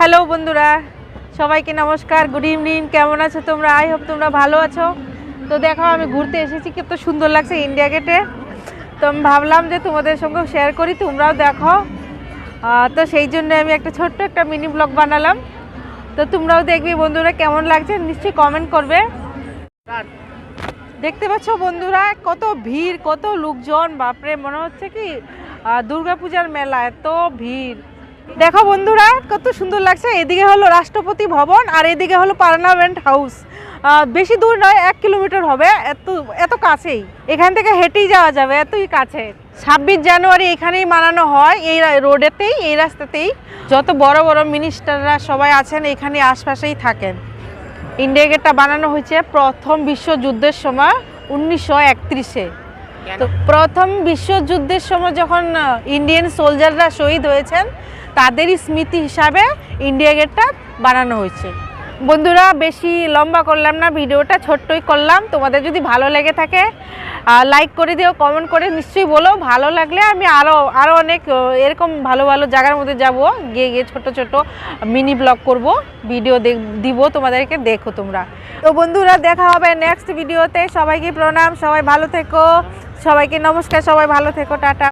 Hello বন্ধুরা, সবাইকে নমস্কার, গুড ইভিনিং। কেমন আছো তোমরা? আই হোপ তোমরা ভালো আছো। তো দেখো, আমি ঘুরতে এসেছি, কত সুন্দর লাগছে ইন্ডিয়া গেটে। তো আমি ভাবলাম যে তোমাদের সঙ্গে শেয়ার করি, তোমরাও দেখো। তো সেই জন্য আমি ছোট্ট একটা মিনি ব্লগ বানালাম। তো তোমরাও দেখবে বন্ধুরা, কেমন লাগছে নিশ্চয়ই কমেন্ট করবে। দেখতে পাচ্ছ বন্ধুরা, কত ভিড়, কত লোকজন, বাপরে, মনে হচ্ছে কি দুর্গাপূজার মেলা, এত ভিড়। দেখো বন্ধুরা, কত সুন্দর লাগছে। এদিকে হলো রাষ্ট্রপতি ভবন আর এদিকে হলো পার্লামেন্ট হাউস। বেশি দূর নয়, 1 কিলোমিটার হবে, এত কাছেই। এখান থেকে হেঁটেই যাওয়া যাবে, এতই কাছে। 26 জানুয়ারি এখানেই মানানো হয়, এই রোডেতেই, এই রাস্তাতেই। যত বড় বড় মিনিস্টাররা সবাই আছেন এখানে আশপাশেই থাকেন। ইন্ডিয়া গেটটা বানানো হয়েছে প্রথম বিশ্বযুদ্ধের সময়, 1931-এ। তো প্রথম বিশ্বযুদ্ধের সময় যখন ইন্ডিয়ান সোলজাররা শহীদ হয়েছেন, তাদেরই স্মৃতি হিসাবে ইন্ডিয়া গেটটা বানানো হয়েছে। বন্ধুরা, বেশি লম্বা করলাম না, ভিডিওটা ছোট্টই করলাম। তোমাদের যদি ভালো লেগে থাকে লাইক করে দিও, কমেন্ট করে নিশ্চয়ই বলো। ভালো লাগলে আমি আরও অনেক এরকম ভালো ভালো জায়গার মধ্যে যাব, গিয়ে ছোট ছোট মিনি ব্লগ করব, ভিডিও দিব তোমাদেরকে, দেখো তোমরা। তো বন্ধুরা, দেখা হবে নেক্সট ভিডিওতে। সবাইকে প্রণাম, সবাই ভালো থেকো, সবাইকে নমস্কার, সবাই ভালো থেকো, টাটা।